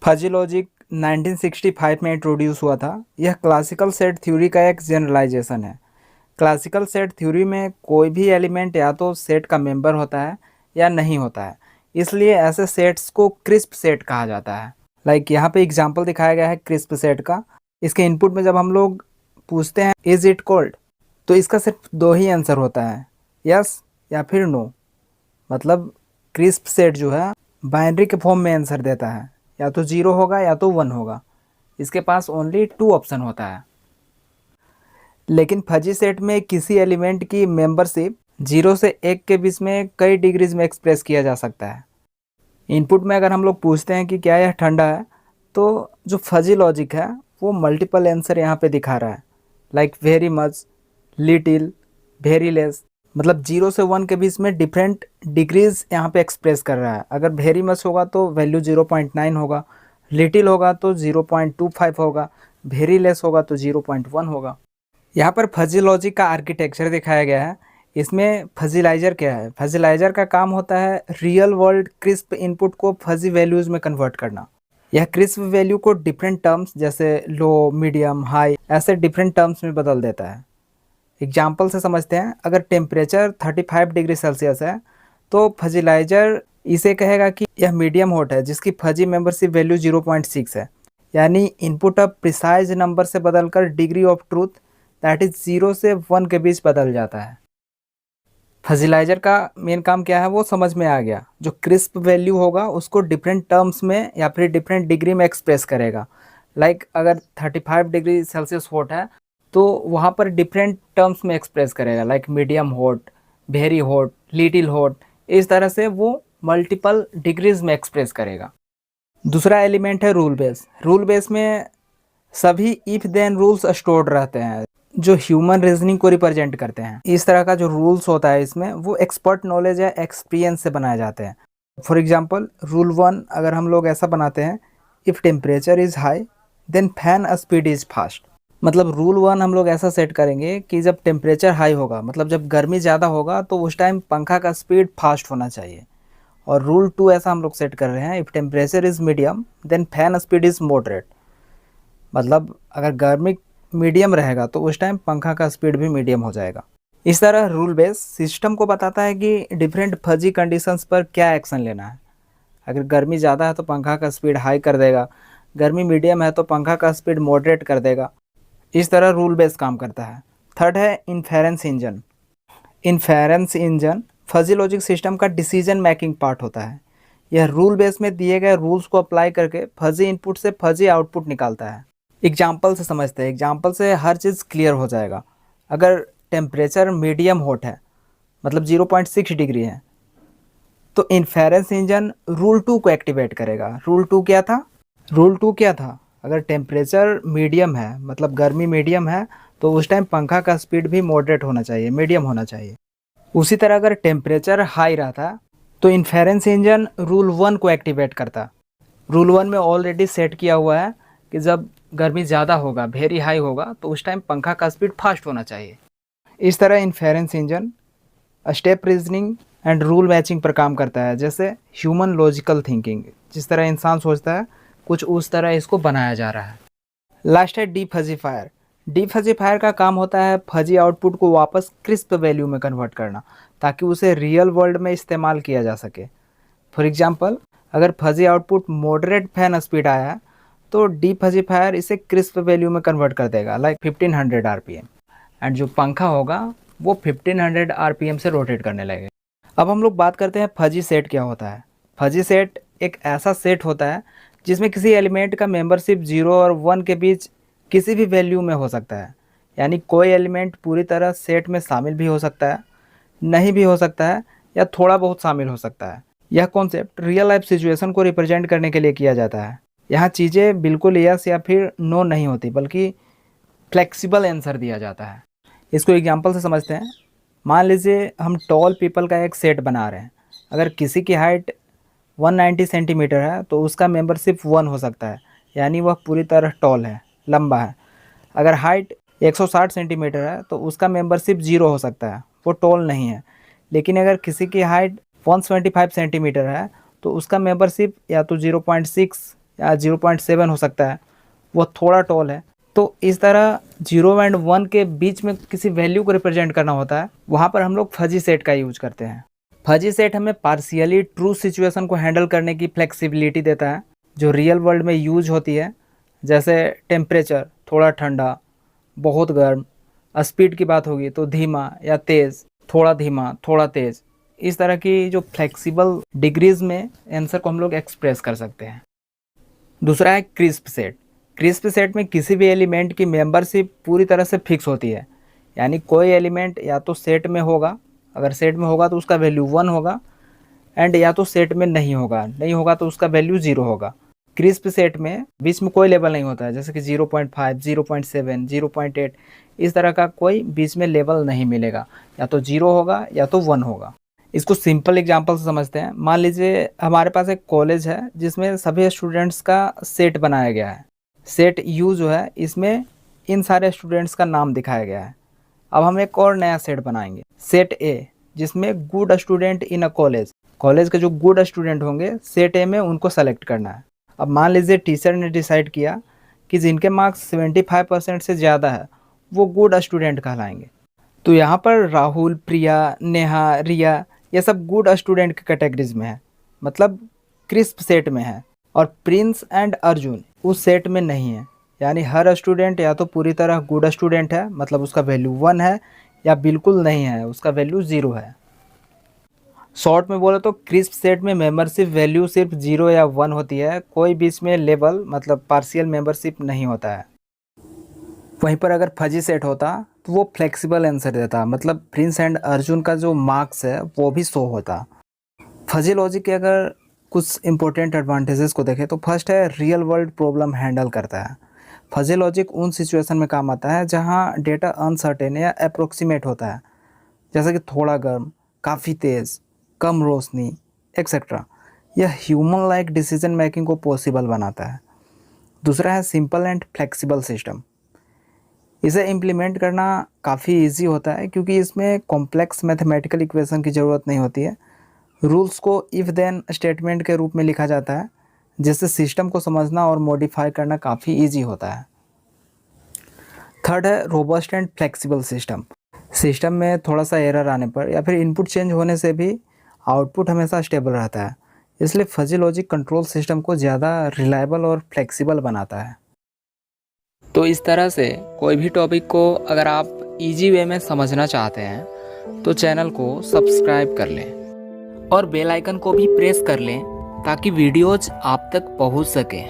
Fuzzy logic 1965 में introduce हुआ था। यह क्लासिकल सेट थ्योरी का एक जनरलाइजेशन है। क्लासिकल सेट थ्योरी में कोई भी एलिमेंट या तो सेट का मेंबर होता है या नहीं होता है, इसलिए ऐसे सेट्स को क्रिस्प सेट कहा जाता है। यहाँ पे एग्जांपल दिखाया गया है क्रिस्प सेट का। इसके इनपुट में जब हम लोग पूछते हैं इज इट कोल्ड, तो इसका सिर्फ दो ही आंसर होता है, यस या फिर नो। मतलब क्रिस्प सेट जो है बाइनरी के फॉर्म में आंसर देता है, या तो 0 होगा या तो 1 होगा। इसके पास ओनली 2 ऑप्शन होता है। लेकिन फजी सेट में किसी एलिमेंट की मेंबरशिप 0 से 1 के बीच में कई डिग्रीज में एक्सप्रेस किया जा सकता है। इनपुट में अगर हम लोग पूछते हैं कि क्या यह ठंडा है, तो जो फजी लॉजिक है वो मल्टीपल आंसर यहाँ पे दिखा रहा है, like very much, little, very less. मतलब 0 से 1 के बीच में डिफरेंट डिग्रीज यहाँ पे एक्सप्रेस कर रहा है। अगर वेरी मच होगा तो वैल्यू 0.9 होगा, लिटिल होगा तो 0.25 होगा, वेरी लेस होगा तो 0.1 होगा। यहाँ पर फजी लॉजिक का आर्किटेक्चर दिखाया गया है। इसमें फजीलाइजर क्या है? फजीलाइजर का काम होता है रियल वर्ल्ड क्रिस्प इनपुट को फजी वैल्यूज़ में कन्वर्ट करना। यह क्रिस्प वैल्यू को डिफरेंट टर्म्स जैसे लो, मीडियम, हाई ऐसे डिफरेंट टर्म्स में बदल देता है। एग्जाम्पल से समझते हैं। अगर टेम्परेचर 35 डिग्री सेल्सियस है तो फजीलाइजर इसे कहेगा कि यह मीडियम हॉट है, जिसकी फजी मेंबरशिप वैल्यू 0.6 है। यानी इनपुट अब प्रिसाइज नंबर से बदलकर degree of truth that is 0 से 1 के बीच बदल जाता है। फजीलाइजर का मेन काम क्या है वो समझ में आ गया। जो क्रिस्प वैल्यू होगा उसको डिफरेंट टर्म्स में या फिर डिफरेंट डिग्री में एक्सप्रेस करेगा। अगर 35 डिग्री सेल्सियस हॉट है तो वहाँ पर डिफरेंट टर्म्स में एक्सप्रेस करेगा, like medium hot, very hot, little hot. इस तरह से वो मल्टीपल डिग्रीज में एक्सप्रेस करेगा। दूसरा एलिमेंट है रूल बेस। रूल बेस में सभी इफ देन रूल्स स्टोर्ड रहते हैं जो ह्यूमन रीजनिंग को रिप्रेजेंट करते हैं। इस तरह का जो रूल्स होता है इसमें वो एक्सपर्ट नॉलेज या एक्सपीरियंस से बनाए जाते हैं। फॉर एग्जांपल रूल 1 अगर हम लोग ऐसा बनाते हैं, if temperature is high then fan speed is fast. मतलब रूल 1 हम लोग ऐसा सेट करेंगे कि जब टेम्परेचर हाई होगा, मतलब जब गर्मी ज़्यादा होगा, तो उस टाइम पंखा का स्पीड फास्ट होना चाहिए। और रूल 2 ऐसा हम लोग सेट कर रहे हैं, if temperature is medium then fan speed is moderate. मतलब अगर गर्मी मीडियम रहेगा तो उस टाइम पंखा का स्पीड भी मीडियम हो जाएगा। इस तरह रूल बेस सिस्टम को बताता है कि डिफरेंट फजी कंडीशंस पर क्या एक्शन लेना है। अगर गर्मी ज़्यादा है तो पंखा का स्पीड हाई कर देगा, गर्मी मीडियम है तो पंखा का स्पीड मॉडरेट कर देगा। इस तरह रूल बेस काम करता है। थर्ड है inference engine. Inference engine fuzzy logic system का डिसीजन मेकिंग पार्ट होता है। यह रूल बेस में दिए गए रूल्स को अप्लाई करके फजी इनपुट से फजी आउटपुट निकालता है। एग्जाम्पल से समझते हैं, एग्जाम्पल से हर चीज़ क्लियर हो जाएगा। अगर टेम्परेचर मीडियम हॉट है, मतलब 0.6 डिग्री है, तो इन्फेरेंस इंजन रूल 2 को एक्टिवेट करेगा। रूल 2 क्या था? रूल 2 क्या था? अगर टेम्परेचर मीडियम है, मतलब गर्मी मीडियम है, तो उस टाइम पंखा का स्पीड भी मॉडरेट होना चाहिए, मीडियम होना चाहिए। उसी तरह अगर टेम्परेचर हाई रहता तो इन्फेरेंस इंजन रूल 1 को एक्टिवेट करता। रूल 1 में ऑलरेडी सेट किया हुआ है कि जब गर्मी ज़्यादा होगा, वेरी हाई होगा, तो उस टाइम पंखा का स्पीड फास्ट होना चाहिए। इस तरह inference engine step reasoning and rule matching पर काम करता है, जैसे ह्यूमन लॉजिकल थिंकिंग। जिस तरह इंसान सोचता है कुछ उस तरह इसको बनाया जा रहा है। लास्ट है डीफजीफायर। डीफजीफायर का काम होता है फजी आउटपुट को वापस क्रिस्प वैल्यू में कन्वर्ट करना, ताकि उसे रियल वर्ल्ड में इस्तेमाल किया जा सके। फॉर एग्जांपल अगर fuzzy output moderate fan speed आया है तो डीफजीफायर इसे क्रिस्प वैल्यू में कन्वर्ट कर देगा, लाइक 1500 आरपीएम। एंड जो पंखा होगा वो 1500 आरपीएम से रोटेट करने लगेगा। अब हम लोग बात करते हैं फजी सेट क्या होता है। फजी सेट एक ऐसा सेट होता है जिसमें किसी एलिमेंट का मेंबरशिप 0 और 1 के बीच किसी भी वैल्यू में हो सकता है। यानी कोई एलिमेंट पूरी तरह सेट में शामिल भी हो सकता है, नहीं भी हो सकता है, या थोड़ा बहुत शामिल हो सकता है। यह कॉन्सेप्ट रियल लाइफ सिचुएशन को रिप्रेजेंट करने के लिए किया जाता है। यहाँ चीज़ें बिल्कुल यस या फिर नो नहीं होती, बल्कि फ्लेक्सिबल आंसर दिया जाता है। इसको एग्जांपल से समझते हैं। मान लीजिए हम टॉल पीपल का एक सेट बना रहे हैं। अगर किसी की हाइट 190 सेंटीमीटर है तो उसका मेंबरशिप 1 हो सकता है, यानी वह पूरी तरह टॉल है, लंबा है। अगर हाइट 160 सेंटीमीटर है तो उसका मेंबरशिप 0 हो सकता है, वो टॉल नहीं है। लेकिन अगर किसी की हाइट 175 सेंटीमीटर है तो उसका मेंबरशिप या तो 0.6 या 0.7 हो सकता है, वो थोड़ा टॉल है। तो इस तरह 0 एंड 1 के बीच में किसी वैल्यू को रिप्रेजेंट करना होता है, वहाँ पर हम लोग फजी सेट का यूज करते हैं। फजी सेट हमें पार्शियली ट्रू सिचुएशन को हैंडल करने की फ्लेक्सिबिलिटी देता है जो रियल वर्ल्ड में यूज होती है, जैसे टेम्परेचर थोड़ा ठंडा, बहुत गर्म। स्पीड की बात होगी तो धीमा या तेज़, थोड़ा धीमा, थोड़ा तेज़। इस तरह की जो फ्लेक्सिबल डिग्रीज में आंसर को हम लोग एक्सप्रेस कर सकते हैं। दूसरा है क्रिस्प सेट। क्रिस्प सेट में किसी भी एलिमेंट की मेंबरशिप पूरी तरह से फिक्स होती है, यानी कोई एलिमेंट या तो सेट में होगा, अगर सेट में होगा तो उसका वैल्यू 1 होगा, एंड या तो सेट में नहीं होगा तो उसका वैल्यू 0 होगा। क्रिस्प सेट में बीच में कोई लेवल नहीं होता है, जैसे कि 0.5, 0.7, 0.8, इस तरह का कोई बीच में लेवल नहीं मिलेगा, या तो 0 होगा या तो 1 होगा। इसको सिंपल एग्जांपल से समझते हैं। मान लीजिए हमारे पास एक कॉलेज है जिसमें सभी स्टूडेंट्स का सेट बनाया गया है। सेट यू जो है, इसमें इन सारे स्टूडेंट्स का नाम दिखाया गया है। अब हम एक और नया सेट बनाएंगे, सेट ए, जिसमें good student in a college. College के जो गुड स्टूडेंट होंगे सेट ए में उनको सेलेक्ट करना है। अब मान लीजिए टीचर ने डिसाइड किया कि जिनके मार्क्स 75% से ज़्यादा है वो गुड स्टूडेंट कहलाएंगे। तो यहाँ पर राहुल, प्रिया, नेहा, रिया, ये सब गुड स्टूडेंट की कैटेगरीज में है, मतलब क्रिस्प सेट में है। और प्रिंस एंड अर्जुन उस सेट में नहीं है, यानी हर स्टूडेंट या तो पूरी तरह गुड स्टूडेंट है, मतलब उसका वैल्यू 1 है, या बिल्कुल नहीं है, उसका वैल्यू 0 है। शॉर्ट में बोले तो क्रिस्प सेट में मेंबरशिप वैल्यू सिर्फ 0 या 1 होती है, कोई बीच में लेवल मतलब पार्शियल मेंबरशिप नहीं होता है। वहीं पर अगर फजी सेट होता तो वो फ्लेक्सिबल आंसर देता, मतलब प्रिंस एंड अर्जुन का जो मार्क्स है वो भी शो होता। फजी लॉजिक के अगर कुछ इंपॉर्टेंट एडवांटेजेस को देखें तो फर्स्ट है रियल वर्ल्ड प्रॉब्लम हैंडल करता है। फजी लॉजिक उन सिचुएशन में काम आता है जहां डेटा अनसर्टेन या अप्रोक्सीमेट होता है, जैसे कि थोड़ा गर्म, काफ़ी तेज़, कम रोशनी, एक्सेट्रा। यह ह्यूमन लाइक डिसीजन मेकिंग को पॉसिबल बनाता है। दूसरा है सिंपल एंड फ्लेक्सिबल सिस्टम। इसे इम्प्लीमेंट करना काफ़ी इजी होता है क्योंकि इसमें कॉम्प्लेक्स मैथमेटिकल इक्वेशन की ज़रूरत नहीं होती है। रूल्स को इफ़ देन स्टेटमेंट के रूप में लिखा जाता है, जिससे सिस्टम को समझना और मॉडिफाई करना काफ़ी इजी होता है। थर्ड है robust and flexible system. System में थोड़ा सा एरर आने पर या फिर इनपुट चेंज होने से भी आउटपुट हमेशा स्टेबल रहता है, इसलिए फजी लॉजिक कंट्रोल सिस्टम को ज़्यादा रिलायबल और फ्लेक्सिबल बनाता है। तो इस तरह से कोई भी टॉपिक को अगर आप इजी वे में समझना चाहते हैं तो चैनल को सब्सक्राइब कर लें और बेल आइकन को भी प्रेस कर लें ताकि वीडियोज आप तक पहुंच सकें।